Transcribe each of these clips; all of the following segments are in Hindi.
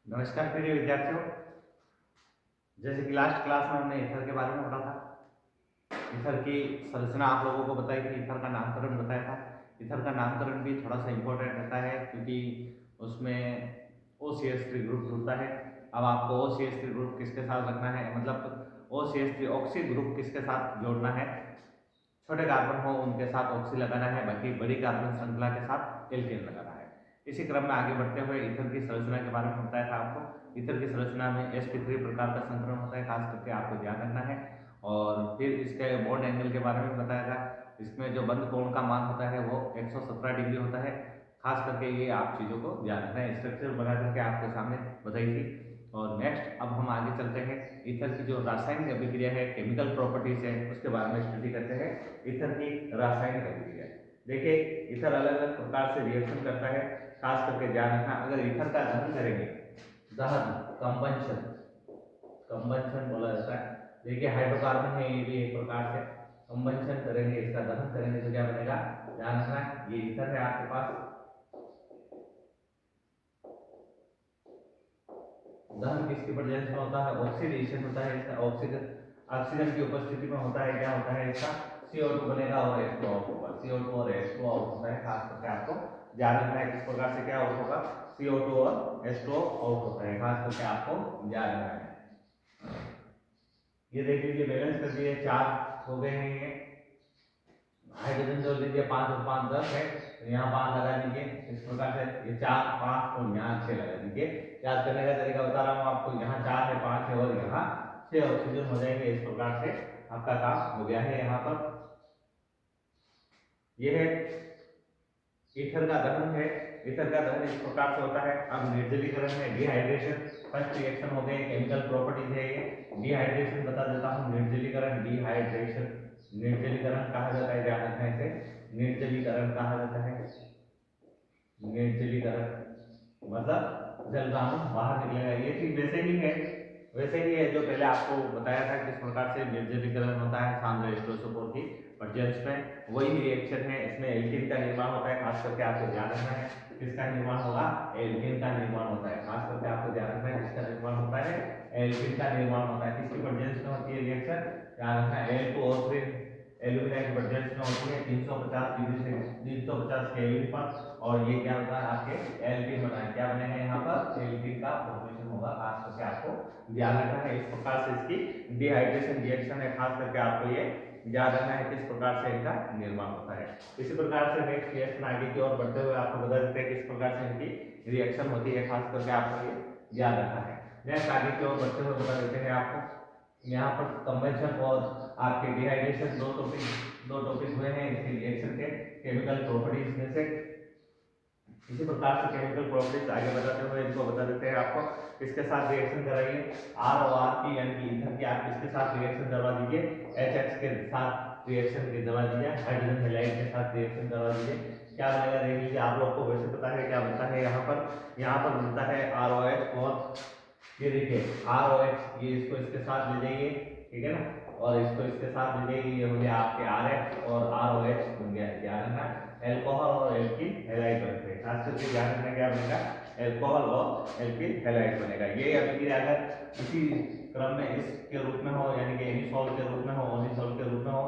नमस्कार प्रिय विद्यार्थियों। जैसे कि लास्ट क्लास में हमने ईथर के बारे में पढ़ा था। ईथर की संरचना आप लोगों को बताई थी, ईथर का नामकरण बताया था। ईथर का नामकरण भी थोड़ा सा इम्पोर्टेंट रहता है क्योंकि उसमें OCH3 ग्रुप जुड़ता है। अब आपको OCH3 ग्रुप किसके साथ रखना है, मतलब OCH3 ऑक्सी ग्रुप किसके साथ जोड़ना है। छोटे कार्बन हो उनके साथ ऑक्सी लगाना है, बाकी बड़ी कार्बन श्रृंखला के साथ एल्केन लगाना है। इसी क्रम में आगे बढ़ते हुए ईथर की संरचना के बारे में बताया था आपको। ईथर की संरचना में sp3 प्रकार का संकरण होता है, खास करके आपको ध्यान रखना है। और फिर इसके बॉन्ड एंगल के बारे में बताया था। इसमें जो बंद कोण का मान होता है वो 117 डिग्री होता है। खास करके ये आप चीज़ों को ध्यान रखना है। स्ट्रक्चर बना करके आपके सामने बताई थी। और नेक्स्ट अब हम आगे चलते हैं, ईथर की जो रासायनिक अभिक्रिया है, केमिकल प्रॉपर्टीज है, उसके बारे में स्टडी करते हैं। ईथर की रासायनिक अभिक्रिया देखिए, ईथर अलग अलग प्रकार से रिएक्शन करता है। खास करके ध्यान रखना, अगर ईथर का दहन करेंगे, दहन कंबंशन, कंबंशन बोला जाता है। देखिए हाइड्रोकार्बन है, ये भी एक प्रकार से कंबंशन करेंगे, इसका दहन करेंगे तो क्या बनेगा, ध्यान रखना। ये ईथर है आपके पास, दहन किसकी प्रेजेंस में होता है, ऑक्सीडेशन होता है इसका। ऑक्सीजन की उपस्थिति में होता है, क्या होता है इसका, CO2 बनेगा और H2 आउट होगा। CO2 और H2 आउट होता है। खास करके आपको ध्यान रखना है किस प्रकार से क्या आउट होगा, CO2 और H2 आउट होता है। खास करके आपको ध्यान रखना है। ये देख लीजिए, बैलेंस कर दिए, 4 हो गए हैं। ये हाइड्रोजन जोड़ दीजिए, 5 और 5 10 है, तो यहाँ 5 लगा दीजिए। इस प्रकार से ये 4 5 और यहाँ 6 लगा दीजिए। याद करने का तरीका बता रहा हूँ आपको, यहाँ 4 है, 5 है और यहाँ 6 ऑक्सीजन हो जाएंगे। इस प्रकार से आपका काम हो गया है। यहाँ पर यह है ईथर का दहन है। ईथर का दहन इस प्रकार से होता है। अब निर्जलीकरण है, डिहाइड्रेशन। फर्स्ट रिएक्शन हो गए, केमिकल प्रॉपर्टीज है ये। डिहाइड्रेशन बता देता हूँ, निर्जलीकरण, डिहाइड्रेशन, निर्जलीकरण कहा जाता है, ध्यान रखना इसे, निर्जलीकरण कहा जाता है। निर्जलीकरण मतलब जल का अणु बाहर निकलेगा। ये ठीक वैसे ही है, वैसे ही है जो पहले आपको बताया था किस प्रकार से निर्जलीकरण होता है सांद्र H2SO4 की प्रेजेंस में। वही रिएक्शन है, इसमें एल्कीन का निर्माण होता है। खास करके आपको ध्यान रखना है किसका निर्माण होगा, एल्कीन का निर्माण होता है। खास करके आपको ध्यान रखना है किसका निर्माण होता है, एल्कीन का निर्माण होता है। किसकी प्रेजेंस में होती है रिएक्शन, ध्यान रखना, Al2O3 एल्यूमिना की प्रेजेंस में होती है 350 डिग्री से 350 केल्विन पर। और ये क्या होगा, आपके एल्कीन बना है। क्या बनेगा यहाँ पर, एल्कीन का फॉर्मेशन होगा। खास करके आपको ध्यान रखना है। इस प्रकार से इसकी डिहाइड्रेशन रिएक्शन है। खास करके आपको ये याद रखना है किस प्रकार से इनका निर्माण होता है। इसी प्रकार से नेक्स्ट रिएक्शन आगे की ओर बढ़ते हुए आपको बता देते हैं किस प्रकार से इनकी रिएक्शन होती है। खास करके आपको ये याद रखना है। नेक्स्ट आगे की ओर बढ़ते हुए बता देते हैं आपको, यहाँ पर कंबेंशन और आपके डिहाइड्रेशन दो टॉपिक हुए हैं इसके रिएक्शन के केमिकल प्रॉपर्टीज में से। इसी प्रकार से केमिकल प्रॉपर्टीज आगे बताते हुए इनको बता देते हैं आपको, किसके साथ रिएक्शन कराइए, R और R की यानी कि ईथर की आप किसके साथ रिएक्शन करवा दीजिए, HX के साथ रिएक्शन करवा दीजिए, हाइड्रोजन हैलाइड के साथ रिएक्शन करवा दीजिए। क्या बनेगा देख लीजिए, आप लोग को वैसे पता है क्या बनता है। यहाँ पर बनता है ROH और ये देखिए ROH, ये इसको इसके साथ ले जाइए, ठीक है ना, और इसको इसके साथ ले जाइए, ये हो गया आपके RH और ROH बन गया। ध्यान रखना, एल्कोहल और एल्कीन हैलाइड बनते हैं। खास करके ध्यान रखना क्या बनेगा, एल्कोहल और एल्कीन हैलाइड बनेगा। ये अभिक्रिया अगर इसी क्रम में इसके रूप में हो, यानी कि एनिसोल के रूप में हो, ओनिसोल के रूप में हो,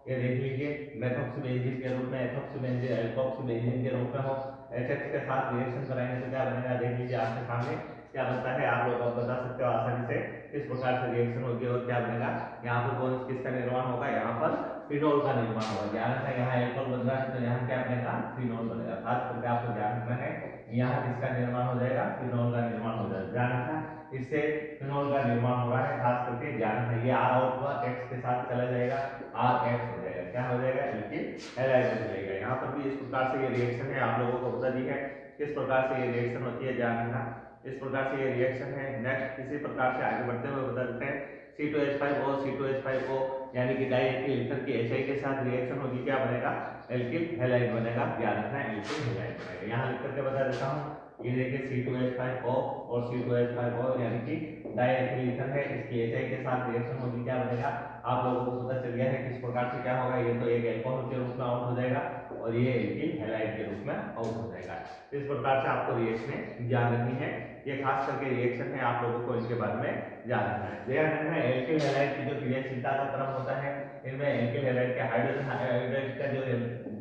ये देख लीजिए मेथोक्सीबेंजीन के रूप में, एथोक्सीबेंजीन एल्कोक्सीबेंजीन के रूप में हो, HX के साथ रिएक्शन कराएंगे तो क्या बनेगा देख लीजिए आपके सामने क्या बनता है। आप लोग बता सकते हो आसानी से किस प्रकार से रिएक्शन होगी और क्या बनेगा। यहाँ पर कौन किसका निर्माण होगा, यहाँ पर फिनोल का निर्माण होगा। ध्यान रखना, यहाँ एल्कोहल बन रहा है तो यहाँ क्या बनेगा, फिनोल बनेगा। खास करके आपको ध्यान रखना है, यहाँ किसका निर्माण हो जाएगा, फिनोल का निर्माण हो जाएगा। ध्यान रखना, इससे फिनोल का निर्माण हो रहा है। खास करके ध्यान रखना, ये R आउट हुआ, X के साथ चला जाएगा, RH हो जाएगा। क्या हो जाएगा, एल्कीन हैलाइड हो जाएगा। यहाँ पर भी इस प्रकार से ये रिएक्शन है, आप लोगों को बता दी है किस प्रकार से ये रिएक्शन होती है। ध्यान रखना, इस प्रकार से ये रिएक्शन है। नेक्स्ट इसी प्रकार से आगे बढ़ते हुए बता देते हैं, C2H5O C2H5O यानी कि डाइएथिल ईथर की HI के साथ रिएक्शन होगी, क्या बनेगा, एल्किल हैलाइड बनेगा। ध्यान रखना, एल्किल हैलाइड बनेगा। यहाँ लिख करके बता देता हूँ, ये देखिए C2H5O और C2H5O यानी कि डाइएथिल ईथर है, इसकी HI के साथ रिएक्शन होगी, क्या बनेगा। आप लोगों को पता चल गया है किस प्रकार से क्या होगा। ये तो एक एल्कोहल के रूप में आउट हो जाएगा और ये एल्किल हैलाइड के रूप में आउट हो जाएगा। इस प्रकार से आपको रिएक्शन ध्यान रखनी है। ये खास करके रिएक्शन है, आप लोगों को इनके बारे में ध्यान रखना है। ध्यान रखना है एल्किल हैलाइड की जो क्रियाशीलता का क्रम होता है, इनमें एल्किल हैलाइड के हाइड्रोजन आयोडाइड का जो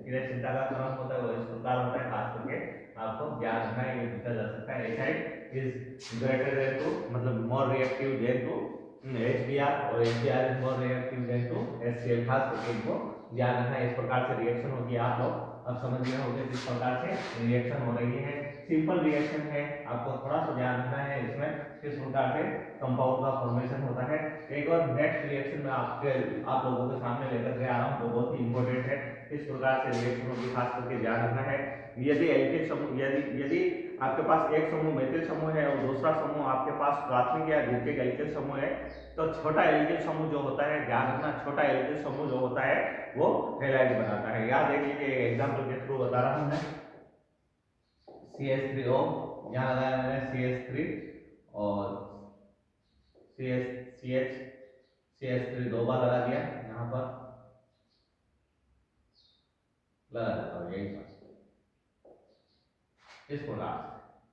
क्रियाशीलता का क्रम होता है वो इस प्रकार होता है। खास करके आपको ध्यान रखना है, ये पूछा जा सकता है। HI is greater than to, मतलब more reactive than to HBr और HBr is more reactive than to HCl। खास करके इनको ध्यान रखना है। इस प्रकार से रिएक्शन होगी, आप लोग अब समझ गए होंगे किस प्रकार से रिएक्शन हो रही है। सिंपल रिएक्शन है, आपको थोड़ा सा ध्यान रखना है इसमें किस प्रकार से कंपाउंड का फॉर्मेशन होता है। एक और नेक्स्ट रिएक्शन में आप लोगों के सामने लेकर के आ रहा हूँ, वो बहुत ही इंपॉर्टेंट है। किस प्रकार से रिएक्शन होगी खास करके ध्यान रखना है। यदि एल्किल समूह, यदि आपके पास एक समूह मेथिल समूह है और दूसरा समूह आपके पास प्राथमिक या द्वितीयक एल्किल समूह है, तो छोटा एल्किल समूह जो होता है, ध्यान रखना, छोटा एल्किल समूह जो होता है वो हैलाइड बनाता है। याद देख लीजिए, एग्जांपल के थ्रू बता रहा हूं मैं। CH3O यहाँ लगाया मैंने CH3 और CH3 दो बार लगा दिया, यहाँ पर लगा देता हूँ यही पर इस प्रकार।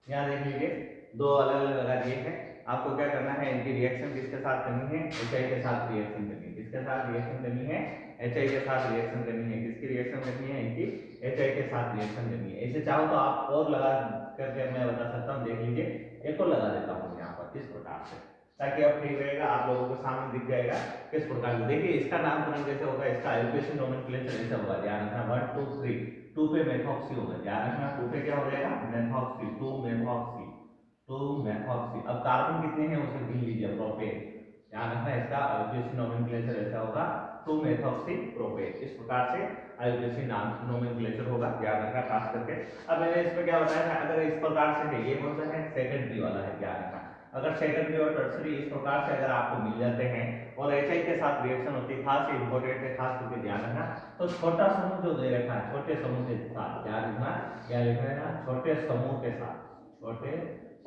यहाँ देख लीजिए, दो अलग अलग लगा दिए हैं। आपको क्या करना है, इनकी रिएक्शन किसके साथ करनी है, HI के साथ रिएक्शन करनी है। किसके साथ रिएक्शन करनी है, HI के साथ रिएक्शन करनी है। किसकी रिएक्शन करनी है, इनकी HI के साथ रिएक्शन करनी है। ऐसे चाहो तो आप और लगा करके मैं बता सकता हूँ, देख लीजिए एक और लगा देता हूँ यहाँ पर इस प्रकार से, ताकि अब ठीक रहेगा, आप लोगों के सामने दिख जाएगा किस प्रकार से। देखिए इसका नामकरण कैसे होगा, इसका एलोकेशन नोमेनक्लेचर ऐसा होगा, ध्यान रखना 1 2 3। 2 पे मेथॉक्सी होगा, ध्यान रखना 2 पे क्या हो जाएगा, मेथॉक्सी, 2 मेथॉक्सी, 2 मेथॉक्सी। अब कार्बन कितने हैं उसे गिन लीजिए, प्रोपेन, ध्यान रखना इसका एलोकेशन नोमेनक्लेचर ऐसा होगा 2 मेथॉक्सी प्रोपेन। इस प्रकार से एलोकेशन नोमेनक्लेचर होगा, ध्यान रखना खास करके। अब मैंने इसमें क्या बताया था, अगर इस प्रकार से है, ये कौन सा है, सेकेंडरी वाला है, ध्यान रखना। अगर सेकेंडरी और टर्सरी इस प्रकार से अगर आपको मिल जाते हैं और HI के साथ रिएक्शन होती है, खास इंपॉर्टेंट है, खास करके ध्यान रखना। तो छोटा समूह जो दे रखा है, छोटे समूह के साथ, ध्यान रखना क्या लिख रहे हैं ना, छोटे समूह के साथ, छोटे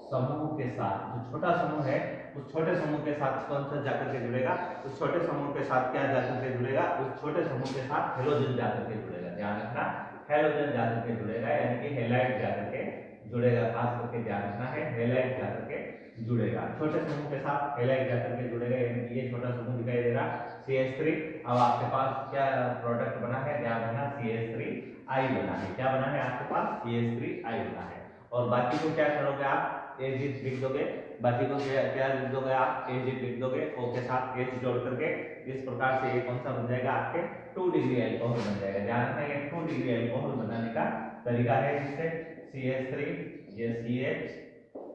समूह के साथ, जो छोटा समूह है उस छोटे समूह के साथ कौन सा जाकर के जुड़ेगा, उस छोटे समूह के साथ क्या जाकर के जुड़ेगा, उस छोटे समूह के साथ हेलोजन जाकर के जुड़ेगा, ध्यान रखना हेलोजन जाकर के जुड़ेगा, यानी कि हेलाइड जाकर के जुड़ेगा। खास करके ध्यान रखना है, हेलाइड जाकर के जुड़ेगा, छोटे समूह के साथ हेलाइड जाकर के जुड़ेगा, यानी कि ये छोटा समूह दिखाई दे रहा CH3। अब आपके पास क्या प्रोडक्ट बना है, ध्यान रखना CH3I बना है। क्या बना है आपके पास, CH3I बना है। और बाकी को क्या करोगे आप, एजिड लिख दोगे, बाकी को क्या लिख दोगे आप, एजिड लिख दोगे, O के साथ H जोड़ करके। इस प्रकार से ये कौन सा बन जाएगा, आपके 2 डिग्री अल्कोहल बन जाएगा। ध्यान रखना ये 2 डिग्री अल्कोहल बनाने का तरीका है। जिससे CH3, ये CH,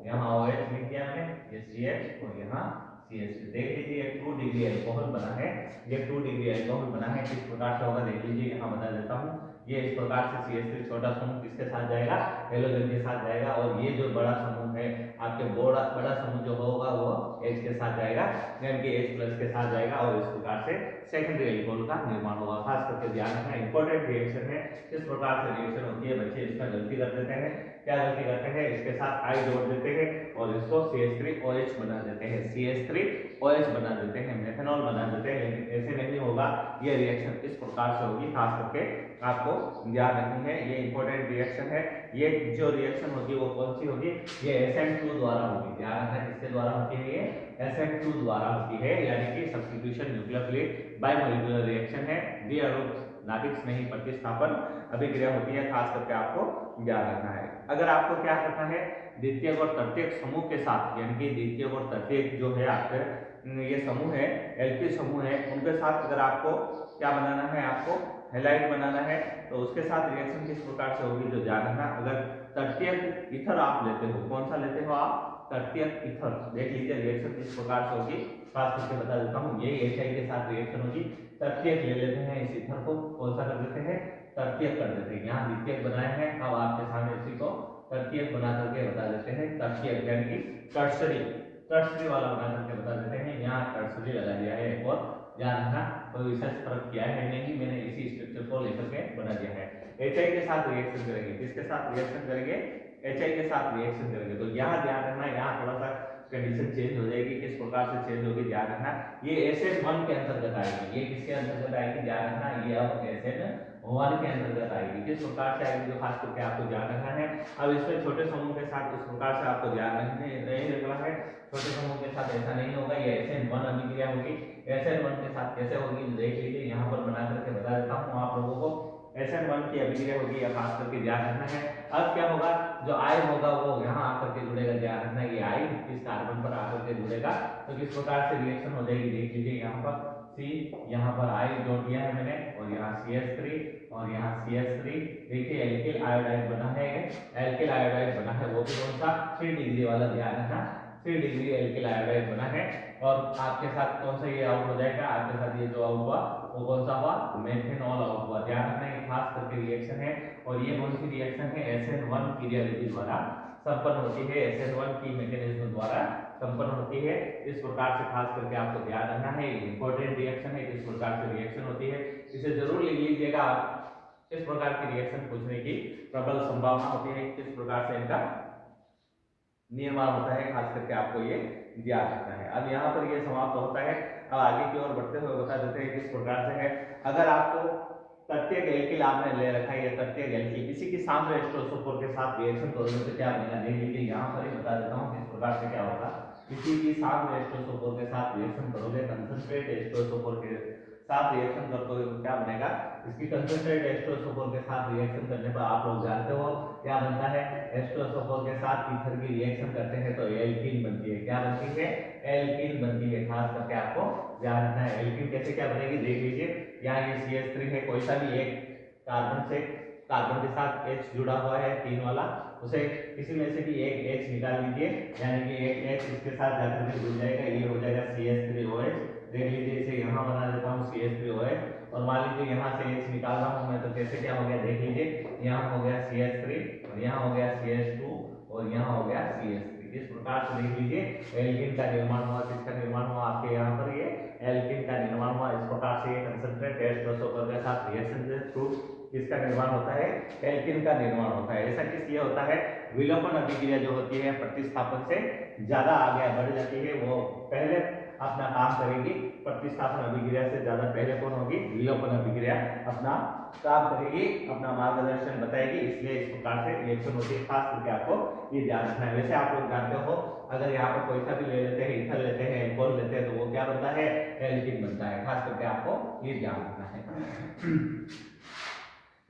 यहाँ OH लिख दिया मैंने, ये CH और यहाँ CH3। देख लीजिए ये 2 डिग्री अल्कोहल बना है, ये 2 डिग्री अल्कोहल बना है। किस प्रकार से होगा देख लीजिए, यहाँ बता देता हूँ। ये इस प्रकार से CH3 छोटा समूह किसके साथ जाएगा, हेलोजन के साथ जाएगा, और ये जो बड़ा समूह है आपके बड़ा समूह जो होगा वो H के साथ जाएगा, यानी कि H+ के साथ जाएगा, और इस प्रकार से सेकेंडरी अल्कोहल का निर्माण होगा। खास करके ध्यान रखना इंपॉर्टेंट रिएक्शन है। किस प्रकार से रिएक्शन होती है, बच्चे इसमें गलती कर देते हैं। क्या गलती करते हैं, इसके साथ I जोड़ देते हैं और इसको CH3OH बना देते हैं, CH3OH बना देते हैं, मेथनॉल बना देते हैं। लेकिन ऐसे नहीं होगा, ये रिएक्शन इस प्रकार से होगी। खास करके आपको ध्यान रखनी है, ये इंपॉर्टेंट रिएक्शन है। ये जो रिएक्शन होगी वो कौन सी होगी, ये SN2 द्वारा होगी। ध्यान रखना किसके द्वारा होती है, ये SN2 द्वारा होती है, यानी कि सब्स्टिट्यूशन न्यूक्लियोफिलिक बायमोलिक्यूलर रिएक्शन है। द्विआण्विक नाभिक में ही प्रतिस्थापन अभिक्रिया होती है। खास करके आपको ध्यान रखना है। अगर आपको क्या करना है, द्वितीयक और तृतीयक समूह के साथ, यानी कि द्वितीयक और तृतीयक जो है आपके ये समूह है, एल्किल समूह है, उनके साथ अगर आपको क्या बनाना है, आपको हेलाइड बनाना है, तो उसके साथ रिएक्शन किस प्रकार से होगी, जो ध्यान रखना। अगर तृतीयक ईथर आप लेते हो, कौन सा लेते हो आप, तृतीयक ईथर, देख लीजिए रिएक्शन किस प्रकार से होगी। खास करके बता देता हूँ, यही HI के साथ रिएक्शन होगी। तृतीयक ले लेते हैं, इस ईथर को कौन सा कर देते हैं, तृतीयक कर देते हैं। यहाँ द्वितीयक बनाए हैं, अब आपके सामने इसी को तृतीयक बना करके बता देते हैं, तृतीयक यानी कि टर्सरी वाला बना करके बता देते हैं। यहाँ टर्सरी लगा दिया है एक और, ध्यान रखना कोई विशेष फर्क किया है नहीं, मैंने इसी स्ट्रक्चर को लेकर के बना दिया है। HI के साथ रिएक्शन करेंगे, किसके साथ रिएक्शन करेंगे, HI के साथ रिएक्शन करेंगे। तो यहाँ ध्यान रखना, यहाँ थोड़ा सा कंडीशन चेंज हो जाएगी। किस प्रकार से चेंज होगी, ध्यान रखना, ये SN1 के अंतर्गत आएगी। ये किसके अंतर्गत आएगी, ध्यान रखना, ये अब 1 के अंतर्गत आएगी। किस प्रकार से आएगी जो खास करके आपको ध्यान रखना है। अब इसमें छोटे समूह के साथ इस प्रकार से आपको ध्यान नहीं रखना है। छोटे समूह के साथ ऐसा नहीं होगा, ये SN1 अभिक्रिया होगी। SN1 के साथ कैसे होगी देख लीजिए, यहाँ पर बना करके बता देता हूँ आप लोगों को। SN1 की अभिक्रिया होगी, या खास करके ध्यान रखना है। अब क्या होगा, जो I होगा वो यहाँ आकर के जुड़ेगा, ध्यान रखना है। ये I इस कार्बन पर आकर के जुड़ेगा तो किस प्रकार से रिएक्शन हो जाएगी देख लीजिए। यहाँ पर C, यहाँ पर I जोड़ दिया है मैंने, और यहाँ CH3 और यहाँ CH3। देखिए एल्किल आयोडाइड बना है, एल्किल आयोडाइड बना है, वो भी कौन सा 3 डिग्री वाला, ध्यान रखना 3 डिग्री एल्किल आयोडाइड बना है। और आपके साथ कौन सा ये आउट हो जाएगा, आपके साथ ये जो आउट हुआ वो कौन सा हुआ, मेथेनॉल आउट हुआ। ध्यान रखना ये खास करके रिएक्शन है, और ये कौन सी रिएक्शन है, SN1 क्रियाविधि द्वारा संपन्न होती है, SN1 की मैकेनिज्म द्वारा संपन्न होती है। इस प्रकार से खास करके आपको ध्यान रखना है, इंपॉर्टेंट रिएक्शन है, किस प्रकार से रिएक्शन होती है इसे जरूर लिख लीजिएगा आप। इस प्रकार की रिएक्शन पूछने की प्रबल संभावना होती है, किस प्रकार से इनका निर्माण होता है, खास करके आपको ये ध्यान रखना है। अब यहाँ पर ये समाप्त होता है। अब आगे की ओर बढ़ते हुए बता देते हैं किस प्रकार से है। अगर आपको तृतीय एल्किल आपने ले रखा है, ये तृतीय एल्किल इसी की सामने H2SO4 के साथ रिएक्शन करोगे तो क्या बनेगा देख लीजिए। यहाँ पर ही बता देता हूँ किस प्रकार से क्या होगा। इसी की सामने H2SO4 के साथ रिएक्शन करोगे, कंसंट्रेट H2SO4 के साथ रिएक्शन करते तो क्या बनेगा, इसकी कंसंट्रेट H2SO4 के साथ रिएक्शन करने पर आप लोग जानते हो क्या बनता है, H2SO4 के साथ ईथर की रिएक्शन करते हैं तो एल्कीन बनती है। क्या बनती है, एल्कीन बनती है। खास करके आपको ध्यान रखना है एल्कीन कैसे क्या बनेगी देख लीजिए। यहाँ ये CH3 है, कोई सा भी एक कार्बन के साथ H जुड़ा हुआ है 3 वाला, उसे किसी में से भी एक H निकाल लीजिए, यानी कि एक H इसके साथ जाकर के जुड़ जाएगा, ये हो जाएगा CH3OH। देख लीजिए इसे यहाँ बना देता हूँ CH3OH, और मान लीजिए यहाँ से H निकाल रहा हूँ मैं तो कैसे क्या हो गया देख लीजिए। यहाँ हो गया CH3 और यहाँ हो गया CH2 और यहाँ हो गया CH3। इस प्रकार से देख लीजिए एल्कीन का निर्माण हुआ। किसका निर्माण हुआ आपके यहाँ पर, ये एल्कीन का निर्माण हुआ। इस प्रकार से ये कंसंट्रेट H2SO4 के साथ रिएक्शन के थ्रू किसका निर्माण होता है, एल्कीन का निर्माण होता है। ऐसा किस लिए होता है, विलोपन अभिक्रिया जो होती है प्रतिस्थापन से ज्यादा आगे बढ़ जाती है, वो पहले अपना काम करेगी। प्रतिस्थापन अभिक्रिया से ज्यादा पहले कौन होगी, विलोपन अभिक्रिया अपना काम करेगी, अपना मार्गदर्शन बताएगी, इसलिए इस प्रकार से रिएक्शन होती है। खास करके आपको ये ध्यान रखना है। वैसे आप लोग जानते हो अगर यहाँ पर कोई सा भी ले लेते हैं, ईथर लेते हैं, एल्कोहल लेते हैं, तो वो क्या बनता है, एल्कीन बनता है। खास करके आपको ये ध्यान रखना है।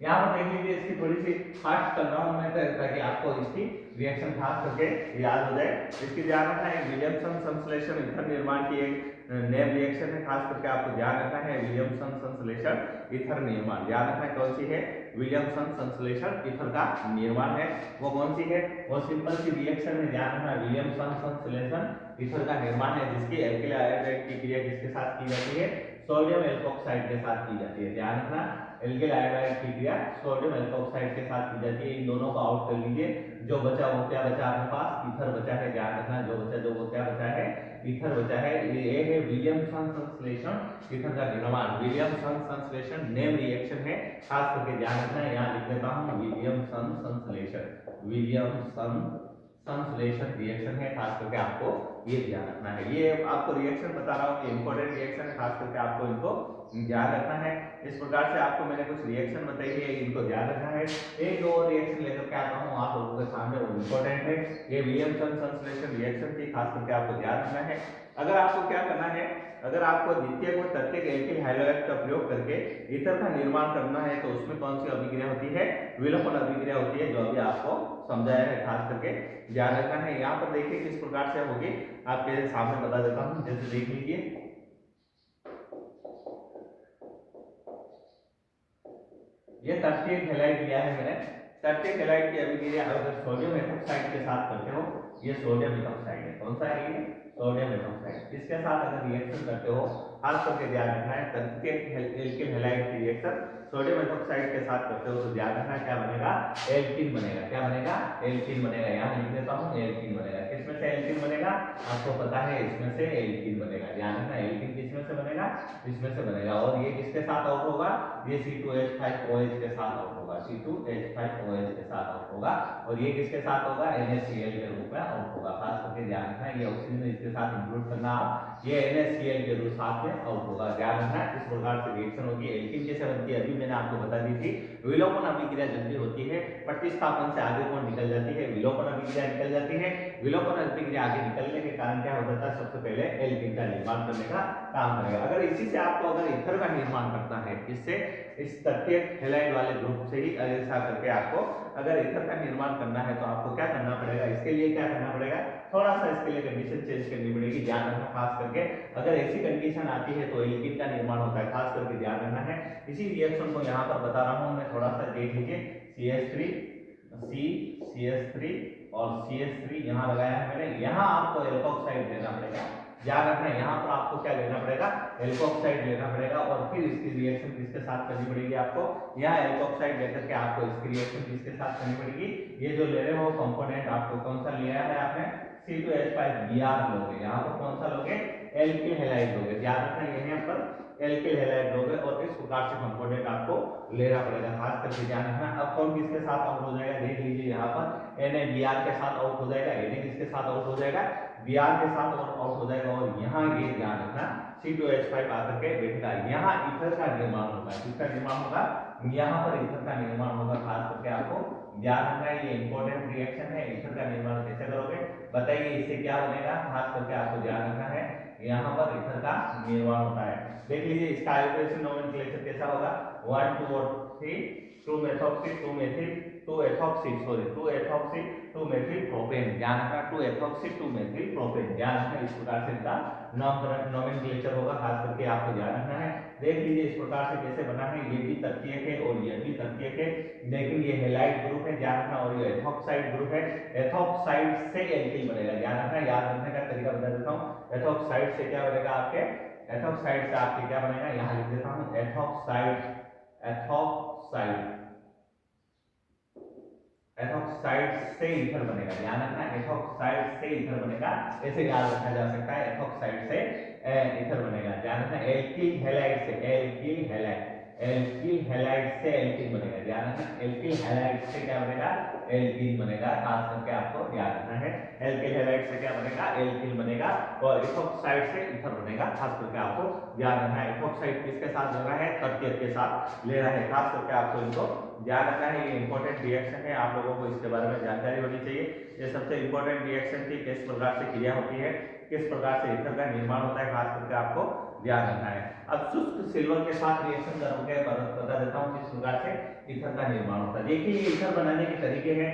यहाँ पर देख लीजिए इसकी थोड़ी सी फास्ट कर रहा हूँ मैं ताकि आपको इसकी रिएक्शन खास करके याद हो जाए। इसकी ध्यान रखना है विलियमसन संश्लेषण ईथर निर्माण की एक नेम रिएक्शन है। खास करके आपको ध्यान रखना है विलियमसन संश्लेषण ईथर निर्माण। ध्यान रखना है कौन सी है, विलियमसन संश्लेषण ईथर का निर्माण है। वो कौन सी है, वो सिंपल सी रिएक्शन है। ध्यान रखना विलियमसन संश्लेषण ईथर का निर्माण है, जिसकी एल्किल आयोडाइड की क्रिया किसके साथ की जाती है, सोडियम एल्कोक्साइड के साथ की जाती है। ध्यान रखना एल्किल आयोडाइड की क्रिया सोडियम एल्कोक्साइड के साथ की जाती है। इन दोनों को आउट कर लीजिए। जो बचा वो क्या बचा आपके पास, ईथर बचा है। ध्यान रखना जो वो क्या बचा है, ईथर बचा है। ये है विलियमसन संश्लेषण ईथर का निर्माण। विलियमसन संश्लेषण नेम रिएक्शन है, खास करके ध्यान रखना है। यहाँ लिख देता हूँ विलियमसन संश्लेषण, विलियमसन संश्लेषण रिएक्शन है। खास करके आपको ये ध्यान रखना है। ये आपको रिएक्शन बता रहा हूँ कि इंपॉर्टेंट रिएक्शन है, खास करके आपको इनको ध्यान रखना है। इस प्रकार से आपको मैंने कुछ रिएक्शन बताई है, इनको ध्यान रखना है। एक और रिएक्शन लेकर के आता हूँ आप लोगों के सामने, वो इंपॉर्टेंट है। ये विलियमसन संश्लेषण रिएक्शन थी, खास करके आपको ध्यान रखना है। अगर आपको क्या करना है, अगर आपको द्वितीय को तृतीयक एल्किल हैलाइड का प्रयोग करके ईथर का निर्माण करना है तो उसमें कौन सी अभिक्रिया होती है, विलोपन अभिक्रिया होती है, जो अभी आपको समझाया है। खास करके ध्यान रखना है। यहाँ पर देखिए किस प्रकार से होगी, आपके सामने बता देता हूँ। जैसे देख लीजिए ये तृतीयक हैलाइड लिया है मैंने। तृतीयक हैलाइड की अभिक्रिया अगर सोडियम एथोक्साइड के साथ करते हो, ये सोडियम एथोक्साइड है। कौन सा है ये, सोडियम एथोक्साइड। इसके साथ अगर रिएक्शन करते हो, खास करके ध्यान रखना है तृतीयक एल्किल हैलाइड की रिएक्शन सोडियम एथोक्साइड के साथ करते हो तो ध्यान रखना क्या बनेगा, एल्कीन बनेगा। क्या बनेगा, एल्कीन बनेगा। यहाँ लिख देता हूँ एल्कीन बनेगा। किसमें से एल्कीन बनेगा, आपको पता है इसमें से एल्कीन बनेगा। ध्यान रखना एल्कीन किसमें से बनेगा, इसमें से बनेगा। और ये किसके साथ आउट होगा, ये C2H5OH के साथ आउट होगा, C2H5OH के साथ आउट होगा। और ये किसके साथ होगा, NaCl के रूप में आउट होगा। खास करके ध्यान रखना ये ऑक्सीजन इसके साथ इंक्लूड करना आप, ये NaCl के रूप साथ में आउट होगा। ध्यान रखना इस प्रकार से रिएक्शन होगी। एल्कीन कैसे बनती है अभी मैंने आपको बता दी थी। विलोपन अभिक्रिया जल्दी होती है, प्रतिस्थापन से आगे कौन निकल जाती है, विलोपन अभिक्रिया निकल जाती है। विलोपन अभिक्रिया आगे निकलने के कारण क्या हो जाता है, सबसे पहले एल्कीन का निर्माण करने का काम करेगा। अगर इसी से आपको अगर ईथर का निर्माण करता है, इससे इस तृतीयक हैलाइड वाले ग्रुप से ही ऐसा करके आपको अगर ईथर का निर्माण करना है तो आपको क्या करना पड़ेगा, इसके लिए क्या करना पड़ेगा, थोड़ा सा इसके लिए कंडीशन चेंज करनी पड़ेगी। ध्यान रखना खास करके अगर ऐसी कंडीशन आती है तो एल्कीन का निर्माण होता है, खास करके ध्यान रखना है। इसी रिएक्शन को यहाँ पर बता रहा हूँ मैं, थोड़ा सा देख लीजिए। CH3 CH3 और CH3 यहाँ लगाया है मैंने। यहाँ आपको एल्कोक्साइड लेना पड़ेगा। याद रखना यहाँ पर आपको क्या लेना पड़ेगा, एल्कोक्साइड लेना पड़ेगा और फिर इसकी रिएक्शन किसके साथ करनी पड़ेगी आपको, यहाँ एल्कोक्साइड लेकर के आपको इसकी रिएक्शन किसके साथ करनी पड़ेगी, ये जो ले रहे हो कंपोनेंट आपको कौन सा लिया है आपने, C2H5Br लोगे। यहाँ पर कौन सा लोगे, एल्किल हैलाइड लोगे। ध्यान रखना यहाँ पर एल्किल हैलाइड लोगे और इस प्रकार से कंपोनेंट आपको लेना पड़ेगा, खास करके ध्यान रखना। अब कौन किसके साथ आउट हो जाएगा, देख लीजिए यहाँ पर Na Br के साथ आउट हो जाएगा, Na किसके साथ आउट हो जाएगा, Br के साथ आउट हो जाएगा। और यहाँ ये ध्यान रखना C2H5 आकर के बैठेगा, यहाँ ईथर का निर्माण होगा। किसका निर्माण होगा, यहाँ पर ईथर का निर्माण होगा। खास करके आपको ध्यान रखना है, ये इंपॉर्टेंट रिएक्शन है। ईथर का निर्माण कैसे करोगे बताइए, इससे क्या बनेगा, खास करके आपको ध्यान रखना है, यहाँ पर ईथर का निर्माण होता है। देख लीजिए इसका आयोडेशन नोमेनक्लेचर कैसा होगा, 1 2 और 3 2 methoxy 2 methyl 2 ethoxy 2 ethoxy 2 methyl propane. ध्यान रखना 2 एथॉक्सी 2 मेथिल प्रोपेन। ध्यान रखना इस प्रकार से इसका नोमेनक्लेचर होगा, खास करके आपको ध्यान रखना है। देख लीजिए इस प्रकार से कैसे बना है, ये भी तृतीयक है और ये भी तृतीयक है, लेकिन ये हैलाइड ग्रुप है। ध्यान रखना और ये एथॉक्साइड ग्रुप है। एथॉक्साइड से एल्किल बनेगा। ध्यान रखना, याद रखने का तरीका बता देता हूँ। एथॉक्साइड से क्या बनेगा आपके, एथॉक्साइड से आपके क्या बनेगा, यहाँ लिख देता हूँ एथॉक्साइड से ईथर बनेगा। ध्यान रखना एथॉक्साइड से ईथर बनेगा, ऐसे याद रखा जा सकता है, एथॉक्साइड से ईथर बनेगा। ध्यान रखना एल्किल हैलाइड से एल्किल हैलाइड से एल्किन बनेगा। ध्यान रखना एल्किल हैलाइड से क्या बनेगा, एल्किन बनेगा। खास करके आपको ध्यान रखना है, एल्किल हैलाइड से क्या बनेगा, एल्किन बनेगा। और इथॉक्साइड से ईथर बनेगा। खास करके आपको ध्यान रखना है, इथॉक्साइड किसके साथ ले रहा है, तृतीयक के साथ ले रहा है। खास करके आपको इनको ध्यान रखना है, ये इंपॉर्टेंट रिएक्शन है, आप लोगों को इसके बारे में जानकारी होनी चाहिए। ये सबसे इंपॉर्टेंट रिएक्शन थी, किस प्रकार से क्रिया होती है, किस प्रकार से ईथर का निर्माण होता है, खास करके आपको ध्यान रखना है। अब शुष्क सिल्वर के साथ रिएक्शन करोगे, बता देता हूँ किस प्रकार से ईथर का निर्माण होता है। देखिए ये ईथर बनाने के तरीके हैं,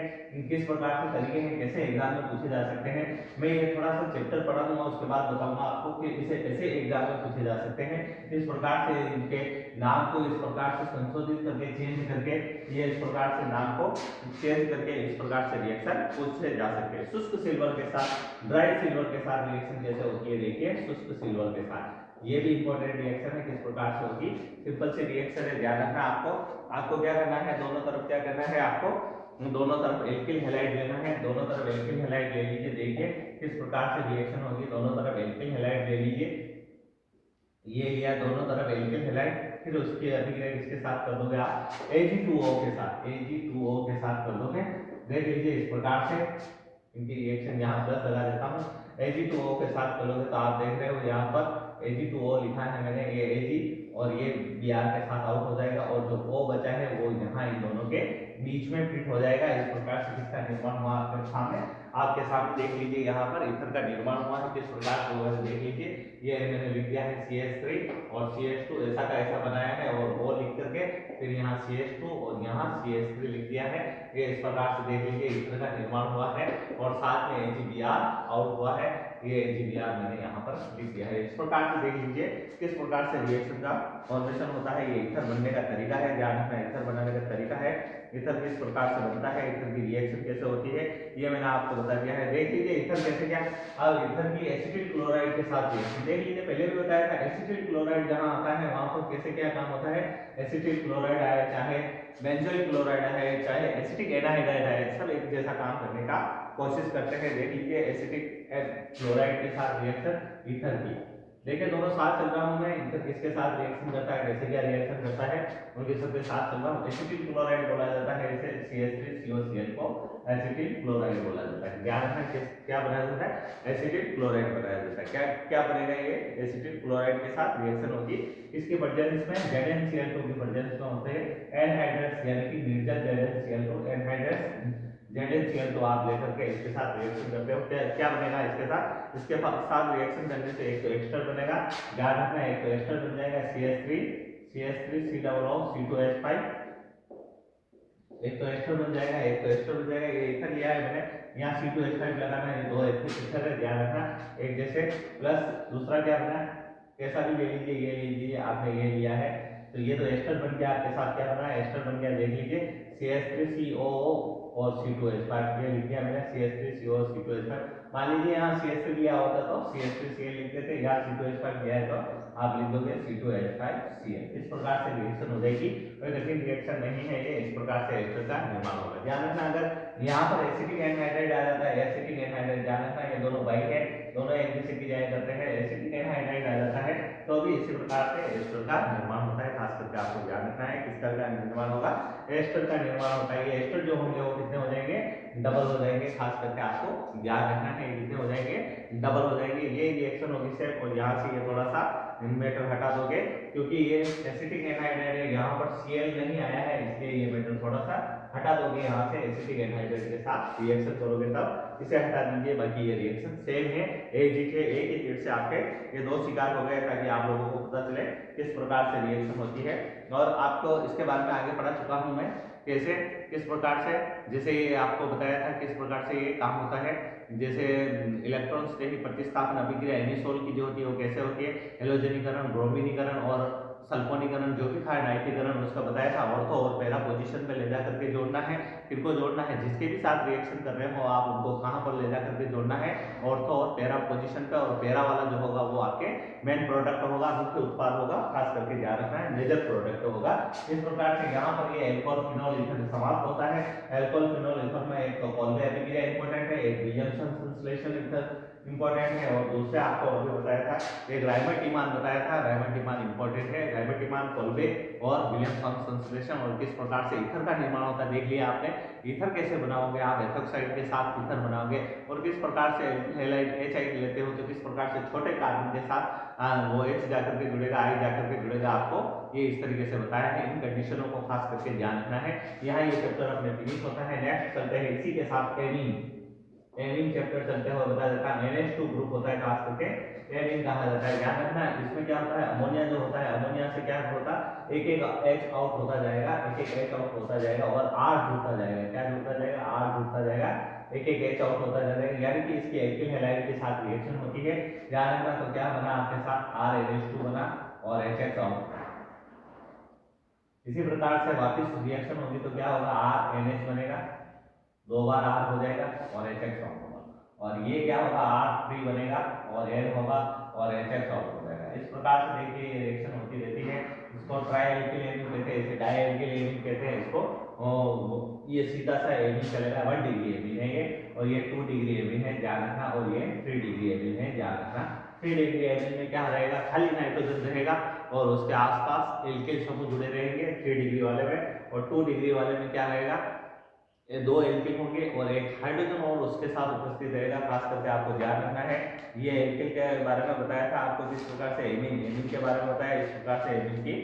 किस प्रकार से तरीके हैं, कैसे एग्जाम में पूछे जा सकते हैं। मैं ये थोड़ा सा चैप्टर पढ़ा दूंगा, उसके बाद बताऊंगा आपको कि इसे कैसे एग्जाम में पूछे जा सकते हैं। इस प्रकार से इनके नाम को इस प्रकार से संशोधित करके चेंज करके, ये इस प्रकार से नाम को चेंज करके इस प्रकार से रिएक्शन पूछे जा सकते हैं। शुष्क सिल्वर के साथ ड्राई सिल्वर के साथ रिएक्शन कैसे होती है, देखिए शुष्क सिल्वर के साथ ये भी इंपॉर्टेंट रिएक्शन है, किस प्रकार से होगी, सिंपल सी रिएक्शन है। ध्यान रखना आपको क्या करना है, दोनों तरफ क्या करना है, आपको दोनों तरफ एल्किल हैलाइड लेना है। दोनों तरफ एल्किल हैलाइड ले लीजिए, देखिए किस प्रकार से रिएक्शन होगी। दोनों तरफ एल्किल हैलाइड ले लीजिए, ये लिया दोनों तरफ एल्किल हैलाइड, फिर उसकी अभिक्रिया किसके साथ कर दोगे आप, Ag2O के साथ, Ag2O के साथ कर दोगे। देख लीजिए इस प्रकार से इनकी रिएक्शन यहाँ प्लस लगा देता हूँ, Ag2O के साथ कर लोगे तो आप देख रहे हो यहाँ पर Ag2O लिखा है मैंने, ये Ag और ये Br के साथ आउट हो जाएगा और जो O बचा है वो यहाँ इन दोनों के बीच में फिट हो जाएगा। इस प्रकार से किसका निर्माण हुआ आपके सामने देख लीजिए, यहाँ पर ईथर का निर्माण हुआ है। किस प्रकार से हुआ है देख लीजिए, ये मैंने लिख दिया है CH3 और CH2 ऐसा का ऐसा बनाया है और O लिख करके फिर यहाँ CH2 और यहाँ CH3 लिख दिया है। ये इस प्रकार से देख लीजिए ईथर का निर्माण हुआ है और साथ में AgBr आउट हुआ है, ये AgBr मैंने यहाँ पर लिख दिया है। इस प्रकार से देख लीजिए किस प्रकार से रिएक्शन का फॉर्मेशन होता है, ये ईथर बनने का तरीका है। ध्यान रखना ईथर बनाने का तरीका है, ईथर किस प्रकार से बनता है, ईथर की रिएक्शन कैसे होती है, ये मैंने आपको बता दिया है। देख लीजिए ईथर कैसे क्या, अब ईथर की एसिटिल क्लोराइड के साथ रिएक्शन देख लीजिए, पहले भी बताया था एसिटिल क्लोराइड जहां आता है वहां पर कैसे क्या काम होता है। एसिटिल क्लोराइड आए, चाहे बेंजोइल क्लोराइड है, चाहे एसिटिक एनाहाइड्राइड है, सब एक जैसा काम करने का कोशिश करते हैं। देख लीजिए एसिटिक क्लोराइड के साथ रिएक्शन ईथर की, देखिए दोनों साथ चल रहा हूँ मैं, इनका किसके साथ रिएक्शन करता है, कैसे क्या रिएक्शन करता है, उनके सबके साथ चल रहा हूँ। एसिटिल क्लोराइड बोला जाता है इसे, CH3COCl को एसिटिल क्लोराइड बोला जाता है। ध्यान रखना क्या बनाया जाता है, एसिटिल क्लोराइड बनाया जाता है। क्या क्या बनेगा, ये एसिटिल क्लोराइड के साथ रिएक्शन होगी। इसके प्रेजेंस में ZnCl2 की प्रेजेंस में होते हैं एनहाइड्रस यानी कि निर्जल ZnCl2 एनहाइड्रस ZnCl2 आप लेकर के इसके साथ रिएक्शन करते हो, क्या बनेगा इसके साथ, इसके साथ रिएक्शन करने से एक तो एस्टर बनेगा। ध्यान रखना, एक तो एस्टर बन जाएगा CH3COO2H5, एक तो एस्टर बन जाएगा, एक तो एस्टर बन जाएगा। ये इथर लिया है मैंने, यहाँ C2H5 लगाना है, ये दो इथर है, ध्यान रखना एक जैसे। प्लस दूसरा क्या बना, कैसा भी ले लीजिए, ये ले लीजिए, आपने ये लिया है तो ये तो एस्टर बन गया। आपके साथ क्या बना है, एस्टर बन गया, देख लीजिए CH3COO और C2H5, ये लिख दिया मैंने CH3COO C2H5। मान लीजिए यहाँ CH3 लिया होता तो CH3Cl लिख देते, यहाँ C2H5 लिया है तो आप लिख दोगे C2H5Cl। इस प्रकार से रिएक्शन हो जाएगी, कोई कठिन रिएक्शन नहीं है ये, इस प्रकार से एस्टर का निर्माण होगा। ध्यान रखना, अगर यहाँ पर एसिटिक एनहाइड्राइड आ जाता है, एसिटिक एनहाइड्राइड, ध्यान रखना ये दोनों बाइक है, दोनों एक दूसरे की जाया करते हैं, एसिटिक एनहाइड्राइड आ जाता है तो भी इसी प्रकार से एस्टर का निर्माण होता है। खास करके आपको ध्यान रखना है किसका निर्माण होगा, एस्टर का निर्माण होता है। ये एस्टर जो होंगे वो कितने हो जाएंगे, डबल हो जाएंगे। खास करके आपको ध्यान रखना है कितने हो जाएंगे, डबल हो जाएंगे। ये रिएक्शन होगी सिर्फ, और यहाँ से ये थोड़ा सा मेटल हटा दोगे क्योंकि ये एसिटिक एनहाइड्राइड है, यहाँ पर Cl नहीं आया है, इसलिए ये मेटल थोड़ा सा हटा दोगे यहाँ से, एसिटिक एनहाइड्राइड के साथ रिएक्शन करोगे तब इसे हटा दीजिए। बाकी ये रिएक्शन सेम है, एक ही चीज से आपके ये दो शिकार हो गए, ताकि आप लोगों को पता चले किस प्रकार से रिएक्शन होती है। और आपको इसके बारे में आगे पढ़ा चुका हूँ मैं, कैसे किस प्रकार से, जैसे ये आपको बताया था किस प्रकार से ये काम होता है। जैसे इलेक्ट्रॉन्स के ही प्रतिस्थापन अभिक्रिया एनिसोल की जो होती है वो कैसे होती है, हेलोजनीकरण, ब्रोमीनीकरण और सल्फोनीकरण जो भी था, डाइटीकरण उसका बताया था। ऑर्थो और पैरा पोजीशन पे ले जा करके जोड़ना है, किनको जोड़ना है, जिसके भी साथ रिएक्शन कर रहे हो आप उनको कहाँ पर ले जा करके जोड़ना है, ऑर्थो और पैरा पोजीशन पे। और पैरा वाला जो होगा वो आपके मेन प्रोडक्ट होगा, मुख्य उत्पाद होगा, खास करके ध्यान रखना है मेजर प्रोडक्ट होगा। इस प्रकार से यहाँ पर ये एल्कोहल फिनोल ईथर समाप्त होता है। एल्कोहल फिनोल ईथर में एक तो कॉल्वे अभिक्रिया इंपॉर्टेंट है, एक विलियमसन संश्लेषण ईथर इंपॉर्टेंट है, और दूसरे आपको अभी बताया था एक राइमटिमान बताया था, राइमटिमान इंपॉर्टेंट है। राइमटिमान, कॉल्वे और विलियमसन संश्लेषण, और किस प्रकार से ईथर का निर्माण होता है देख लिया आपने। ईथर कैसे बनाओगे आप, एथोक्साइड के साथ ईथर बनाओगे, और किस प्रकार से हैलाइड HI लेते हो तो किस प्रकार से छोटे कार्बन के साथ वो H जाकर के जुड़ेगा, I जाकर के जुड़ेगा, आपको ये इस तरीके से बताया है। इन कंडीशनों को खास करके ध्यान रखना है। यहाँ ये चैप्टर अपने फिनिश होता है। नेक्स्ट चलते हैं इसी के साथ एमीन चैप्टर चलते हुए बताया जाता है। NH2 ग्रुप होता है, खास करके एमीन कहा जाता है। ध्यान रखना इसमें क्या होता है, अमोनिया जो होता है, अमोनिया से क्या होता है, एक एक H आउट होता जाएगा, एक एक H आउट होता जाएगा, और R जुड़ता जाएगा। क्या जुड़ता जाएगा, R जुड़ता जाएगा, एक एक H आउट होता जाएगा, यानी कि इसकी एल्किल हैलाइड के साथ रिएक्शन होती है। ध्यान रखना, तो क्या बना आपके साथ, RNH2 बना और HX आउट। इसी प्रकार से वापस रिएक्शन होगी तो क्या होगा, RNH बनेगा, दो बार R हो जाएगा और HX आउट होगा, और ये क्या होगा, R3 बनेगा और N होगा और HX आउट हो जाएगा। इस प्रकार से देखिए ये रिएक्शन होती रहती है। इसको ट्राई एल्किल एमीन कहते हैं, इसे डाई एल्किल एमीन कहते हैं। इसको ये सीधा सा एमीन चलेगा, 1 डिग्री एमीन है ये, और ये 2 डिग्री एमीन है, ध्यान रखना, और ये 3 डिग्री एमीन है, ध्यान रखना। 3 डिग्री एमीन में क्या रहेगा, खाली नाइट्रोजन रहेगा और उसके आसपास एल्किल समूह जुड़े रहेंगे 3 डिग्री वाले में, और 2 डिग्री वाले में क्या रहेगा, ये दो एल्किल होंगे और एक हाइड्रोजन और उसके साथ उपस्थित रहेगा। खास करके आपको ध्यान रखना है। ये एल्किल के बारे में बताया था आपको, किस प्रकार से एमीन के बारे में बताया, इस प्रकार से एमीन की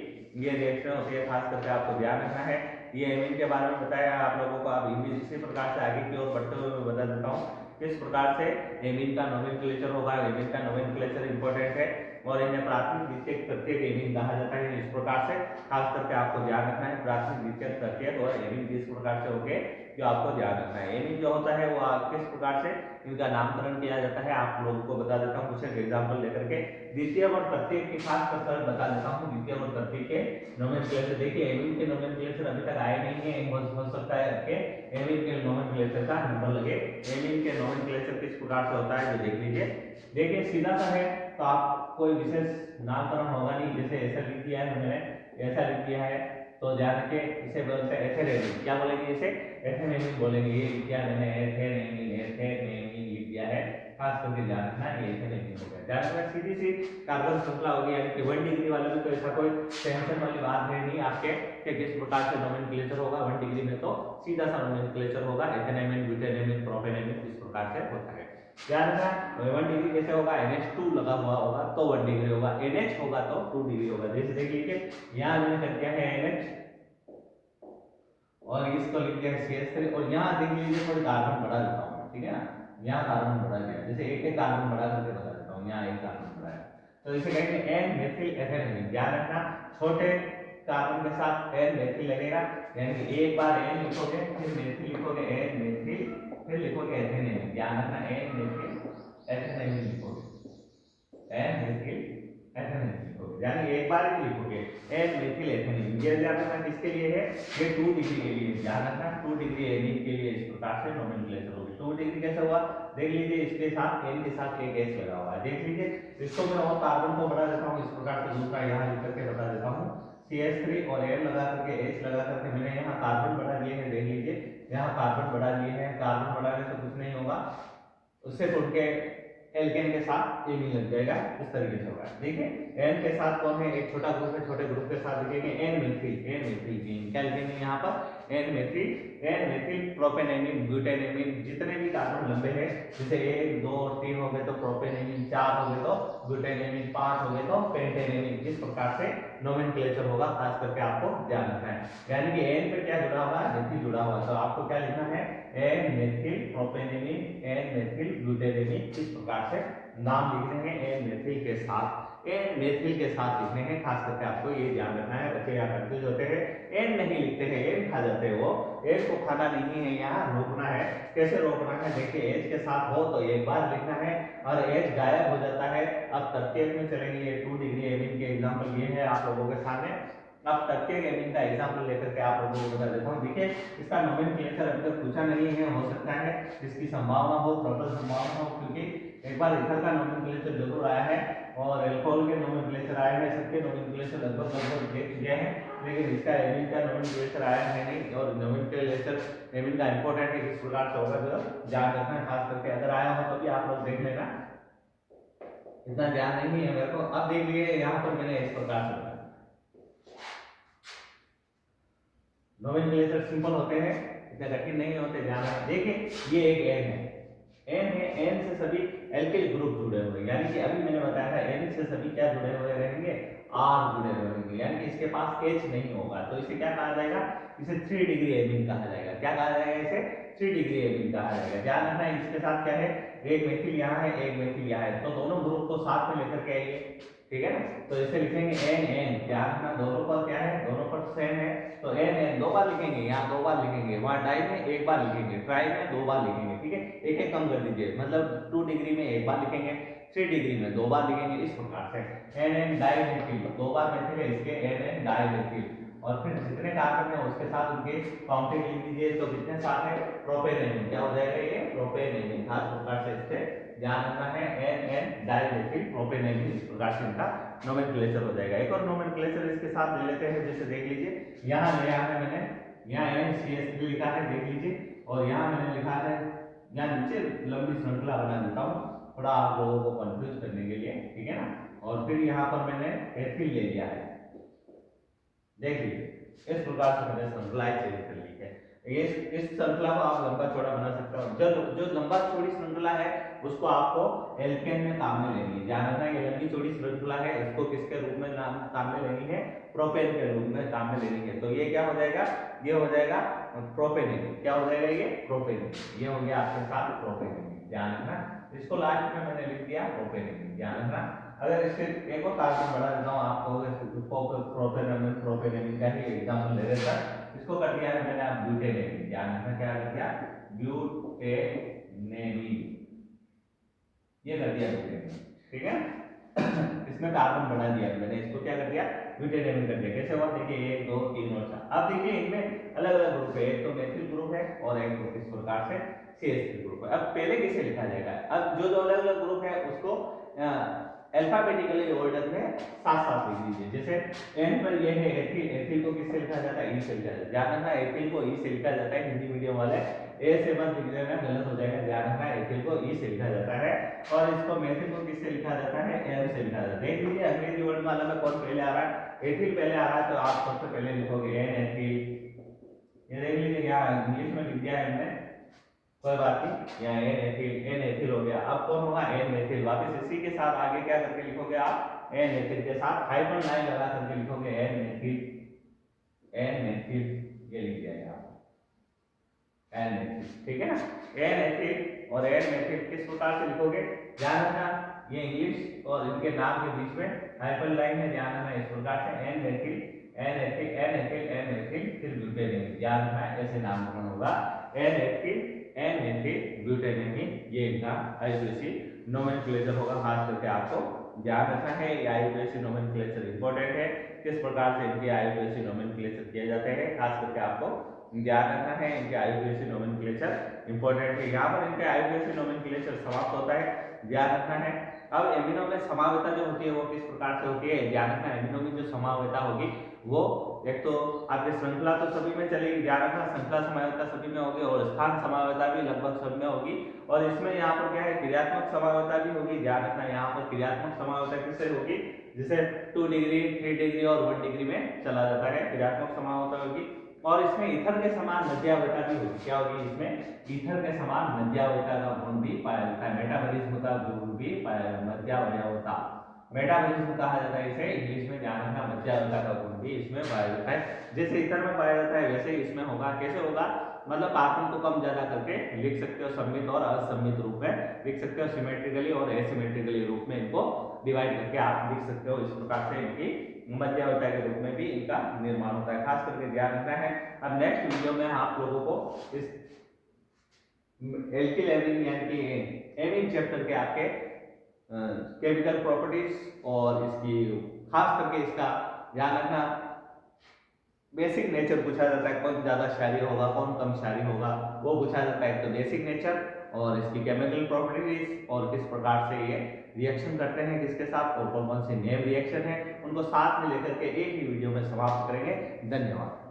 ये रिएक्शन होती है। खास करके आपको ध्यान रखना है, ये एमीन के बारे में बताया आप लोगों को। अब इसी प्रकार से आगे की ओर बढ़ते हुए मैं बता देता हूँ किस प्रकार से एमीन का नोमेनक्लेचर होगा। एमीन का नोमेनक्लेचर इंपॉर्टेंट है, और इन्हें प्राथमिक, द्वितीयक, तृतीयक एमीन कहा जाता है। इस प्रकार से खास करके आपको ध्यान रखना है, प्राथमिक, द्वितीयक, तृतीयक और एमीन किस प्रकार से होंगे जो आपको ध्यान रखना है। एमीन जो होता है वो किस प्रकार से इनका नामकरण किया जाता है आप लोगों को बता देता हूँ कुछ एग्जाम्पल लेकर के। द्वितीय और तृतीयक के खास कर बता देता हूँ, द्वितीय और तृतीयक के नोमेनक्लेचर। देखिए एमीन के नोमेनक्लेचर अभी तक आए नहीं है, हो सकता है आपके एमीन के नोमेनक्लेचर का नंबर लगे। एमीन के नोमेनक्लेचर किस प्रकार से होता है जो देख लीजिए। देखिए सीधा सा है तो आप कोई विशेष नामकरण होगा नहीं, जैसे ऐसा लिख दिया है मैंने, ऐसा लिख दिया है तो ध्यान रखिए इसे बोलते हैं एथेनेमिन। क्या बोलेंगे इसे? एथेनेमिन बोलेंगे। ये लिख दिया मैंने एथेनेमिन, एथेनेमिन लिख दिया है, खास करके ध्यान रखना ये एथेनेमिन हो गया। ध्यान रखना सीधी सी कार्बन श्रृंखला होगी, यानी कि 1 डिग्री वाले में तो ऐसा कोई टेंशन वाली बात है नहीं आपके कि किस प्रकार से नोमेनक्लेचर होगा। 1 डिग्री में तो सीधा सा नोमेनक्लेचर होगा, एथेनेमिन, ब्यूटेनेमिन, प्रोपेनेमिन इस प्रकार से होता है। ध्यान रखना 1 डिग्री कैसे होगा? NH2 लगा हुआ होगा तो 1 डिग्री होगा, NH होगा तो 2 डिग्री होगा। जैसे देख लीजिए यहाँ मैंने कर दिया है NH और इसको लिख दिया है CH3, और यहाँ देख लीजिए थोड़ी कार्बन बढ़ा देता हूँ, ठीक है ना, यहाँ कार्बन बढ़ा दिया, जैसे एक कार्बन बढ़ा करके बता देता हूँ, यहाँ एक कार्बन बढ़ा है तो इसे कहेंगे N मेथिल एथेनेमिन। ध्यान रखना छोटे कार्बन के साथ N मेथिल लगेगा, यानी कि एक बार N लिखोगे फिर मेथिल लिखोगे, N मेथिल फिर लिखोगे एथेनेमिन। ध्यान रखना N मेथिल एथेनेमिन लिखोगे, N मेथिल एथेनेमिन लिखोगे, यानी एक बार ही लिखोगे N मेथिल एथेनेमिन। ये ध्यान रखना किसके लिए है? ये 2 डिग्री के लिए। ध्यान रखना 2 डिग्री एमिन के लिए इस प्रकार से नोमेनक्लेचर होगी। 2 डिग्री कैसे हुआ? देख लीजिए इसके साथ N के साथ एक H लगा हुआ है, देख लीजिए इसको मैं और कार्बन को बढ़ा देता हूँ इस प्रकार से, दूसरा यहाँ लिख करके बता देता हूँ CH3 और N लगा करके H लगा करके मैंने यहाँ कार्बन बढ़ा दिए हैं। देख लीजिए यहाँ कार्बन बढ़ा दिए हैं, कार्बन बढ़ाने से कुछ नहीं होगा, उससे तो उनके एल्केन के साथ एमीन लग जाएगा, इस तरीके से होगा। देखिए N के साथ कौन है? एक छोटा ग्रुप है, छोटे ग्रुप के साथ लिखेंगे N मेथिल, N मेथिल क्या लिखेंगे यहाँ पर? N methyl propanamine, butanamine. जितने भी कार्बन लंबे हैं जैसे 1 2 और 3 हो गए तो प्रोपेनेमिन, 4 हो गए तो ब्यूटेनेमिन, 5 हो गए तो पेंटेनेमिन। इस प्रकार से नोमेनक्लेचर होगा, खास करके आपको ध्यान रखना है। यानी कि N पे क्या जुड़ा हुआ है? मेथिल जुड़ा हुआ है, तो आपको क्या लिखना है? N methyl propanamine, N methyl butanamine. इस प्रकार से नाम लिखने हैं N मेथिल के साथ, N मेथिल के साथ लिखने हैं। खास करके आपको ये ध्यान रखना है, बच्चे यहाँ कंफ्यूज होते हैं, N नहीं लिखते हैं, N खा जाते हैं। वो N को खाना नहीं है, यहाँ रोकना है। कैसे रोकना है? देखिए H के साथ हो तो एक बार लिखना है और H गायब हो जाता है। अब तरकीब में चलेंगे, 2 डिग्री एमिन के एग्जाम्पल ये है आप लोगों के सामने। अब तरकीब एमिन का एग्जाम्पल लेकर के आप लोगों को बता देता हूँ। देखिए इसका नोमेनक्लेचर अभी तक पूछा नहीं है, हो सकता है इसकी संभावना हो, प्रबल संभावना हो, क्योंकि एक बार इथर का नोमेनक्लेचर जरूर आया है और एल्कोहल के नोमेनक्लेचर आए हैं, सबके नोमेनक्लेचर लगभग देख चुके हैं, लेकिन इसका एमिन का नोमेनक्लेचर आया है नहीं। और नोमेनक्लेचर एमिन का इंपॉर्टेंट है, किस प्रकार से होगा जरा ध्यान रखना, खास करके अगर आया हो तो भी आप लोग देख लेना, इतना ध्यान नहीं है मेरे को। अब देख लिए यहाँ पर मैंने इस प्रकार से नोमेनक्लेचर सिंपल होते हैं, इतने कठिन नहीं होते, ध्यान रखना। देखिए ये एक N है, N से सभी एल्किल ग्रुप जुड़े हुए, यानी कि अभी मैंने बताया था N से सभी क्या जुड़े हुए रहेंगे? R जुड़े हुए रहेंगे, यानी कि इसके पास H नहीं होगा, तो इसे क्या कहा जाएगा? इसे 3 डिग्री एमिन कहा जाएगा। क्या कहा जाएगा? इसे 3 डिग्री एमिन कहा जाएगा। ध्यान रखना इसके साथ क्या है? एक मेथिल यहाँ है, एक मेथिल यहाँ है, तो दोनों ग्रुप को साथ में लेकर के आइए, ठीक है ना। तो इसे लिखेंगे NN। ध्यान रखना दोनों पर क्या है? दोनों पर सेम है, तो NN 2 बार लिखेंगे, यहाँ 2 बार लिखेंगे, वहाँ डाई में 1 बार लिखेंगे, ट्राई में 2 बार लिखेंगे, ठीक है। एक एक कम कर दीजिए, मतलब 2 डिग्री में 1 बार लिखेंगे, 3 डिग्री में 2 बार लिखेंगे, इस प्रकार से NN डाइमेथिल, 2 बार मेथिल है इसके, NN डाइमेथिल। और फिर जितने कार्बन है उसके साथ उनके काउंटिंग लिख दीजिए, तो कितने साथ है? प्रोपेनेमिन। क्या हो जाएगा ये? प्रोपेनेमिन। खास प्रकार से इससे ध्यान रखना है, NN डाइमेथिल प्रोपेनेमिन, इस प्रकार से इनका नोमेनक्लेचर हो जाएगा। एक और नोमेनक्लेचर इसके साथ ले लेते हैं, जैसे देख लीजिए यहाँ लिया है मैंने, यहाँ NCH3 लिखा है, देख लीजिए, और यहाँ मैंने लिखा है, यहाँ नीचे लंबी श्रृंखला बना देता हूँ थोड़ा आप लोगों को कंफ्यूज करने के लिए, ठीक है ना। और फिर यहाँ पर मैंने एथिल ले लिया है, देख लीजिए इस प्रकार से मैंने श्रृंखला चेंज कर ली है। इस श्रृंखला को आप लंबा चौड़ा बना सकते हो। जो लंबा चौड़ी श्रृंखला है उसको आपको एल्केन में काम में लेनी है। ध्यान रखना ये लंबी चौड़ी श्रृंखला है, इसको किसके रूप में काम में लेनी है? प्रोपेन के रूप में काम में लेनी है। तो ये क्या हो जाएगा? ये हो जाएगा प्रोपेनेमिन। क्या हो जाएगा ये? प्रोपेनेमिन। ये हो गया आपके साथ प्रोपेनेमिन। ध्यान रखना इसको लास्ट में मैंने लिख दिया प्रोपेनेमिन। ध्यान रखना अगर इसके एक और कार्बन बढ़ा देता हूँ आपको, प्रोपेनेमिन का ही एग्जांपल ले लेता, इसको कर दिया है मैंने आप ब्यूटेनेमिन। ध्यान रखना क्या कर दिया? ब्यूटेनेमिन, ये कर दिया ब्यूटेनेमिन, ठीक है। इसमें कार्बन बढ़ा दिया मैंने, इसको क्या कर दिया? ब्यूटेनेमिन कर दिया। कैसे हुआ? देखिए 1 2 3 और 4। अब देखिए इनमें अलग अलग ग्रुप है, एक तो मेथिल ग्रुप है और एक ग्रुप इस प्रकार से CH3 ग्रुप है। अब पहले कैसे लिखा जाएगा? अब जो अलग अलग ग्रुप है उसको अल्फाबेटिकली ऑर्डर में साथ साथ लिख लीजिए। जैसे एन पर ये है एथिल, एथिल को किससे लिखा जाता है? ई से लिखा जाता है। ध्यान रखना एथिल को ई से लिखा जाता है। हिंदी मीडियम वाले ए से मत लिख देना, गलत हो जाएगा। ध्यान रखना एथिल को ई से लिखा जाता है और इसको मेथिल को किससे लिखा जाता है? एम से लिखा जाता है। देख लीजिए अंग्रेजी वर्ड माला में कौन पहले आ रहा है? एथिल पहले आ रहा है, तो आप सबसे पहले लिखोगे एन एथिल। ये देख लीजिए यहाँ इंग्लिश में लिख दिया है हमने, कोई बात नहीं, यहाँ एन एथिल हो गया। अब कौन होगा? N methyl. वापस इसी के साथ आगे क्या करके लिखोगे आप? एन एथिल के साथ हाइफन लाइन लगा करके लिखोगे एन मेथिल, एन मेथिल, ये लिख दिया यहाँ एन मेथिल, ठीक है ना? एन एथिल और एन मेथिल किस प्रकार से लिखोगे? ध्यान रखना ये इंग्लिश और इनके नाम के बीच में हाइफन लाइन है, ध्यान रखना इस प्रकार से N methyl, N ethyl, N ethyl, N methyl, फिर ब्यूटेनिन। ध्यान रखना ऐसे नामकरण होगा, N ethyl, N methyl, butanamine, ये इनका आईयूपीएसी नोमेनक्लेचर होगा। खास करके आपको ध्यान रखना है, ये आईयूपीएसी नोमेनक्लेचर इंपॉर्टेंट है, किस प्रकार से इनके आईयूपीएसी नोमेनक्लेचर किए जाते हैं, खास करके आपको ध्यान रखना है। इनके आईयूपीएसी नोमेनक्लेचर इंपॉर्टेंट है। यहाँ पर इनके आईयूपीएसी नोमेनक्लेचर समाप्त होता है, ध्यान रखना है। अब एमिनो में समावेता जो होती है वो किस प्रकार से होती है? ध्यान रखना एमिनो में जो समावेता होगी वो एक तो आपकी श्रृंखला तो सभी में चलेगी, ध्यान रखना श्रृंखला समावेता सभी में होगी और स्थान समावेता भी लगभग सब में होगी। और इसमें यहाँ पर क्या है? क्रियात्मक समावेता भी होगी। ध्यान रखना यहाँ पर क्रियात्मक समावेता किससे होगी? जिसे 2 डिग्री, 3 डिग्री और 1 डिग्री में चला जाता है, क्रियात्मक समावेता होगी। और इसमें ईथर के समान मध्यावता भी होगी। क्या होगी? इसमें ईथर के समान मध्यावता का गुण भी पाया जाता है, मेटाबॉलिज्म का गुण भी पाया जाता है। मध्यावता, मेटाबॉलिज्म कहा जाता है इसे इंग्लिश में, ध्यान रखना मध्यावता का गुण भी इसमें पाया जाता है। जैसे ईथर में पाया जाता है वैसे इसमें होगा। कैसे होगा? मतलब कार्बन को कम ज्यादा करके लिख सकते हो, सममित और असममित रूप में लिख सकते हो, सिमेट्रिकली और एसिमेट्रिकली रूप में इनको डिवाइड करके आप लिख सकते हो। इस प्रकार से इनकी मध्यावता के रूप में भी इनका निर्माण होता है, खास करके ध्यान रखना है। अब नेक्स्ट वीडियो में आप लोगों को इस एल्किल एमीन यानी कि एमीन चैप्टर के आपके केमिकल प्रॉपर्टीज और इसकी खास करके इसका ध्यान रखना, बेसिक नेचर पूछा जाता है, कौन ज्यादा क्षारीय होगा कौन कम क्षारीय होगा वो पूछा जाता है। तो बेसिक नेचर और इसकी केमिकल प्रॉपर्टीज और किस प्रकार से ये रिएक्शन करते हैं किसके साथ और कौन कौन से नेम रिएक्शन है, उनको साथ में लेकर के एक ही वीडियो में समाप्त करेंगे। धन्यवाद।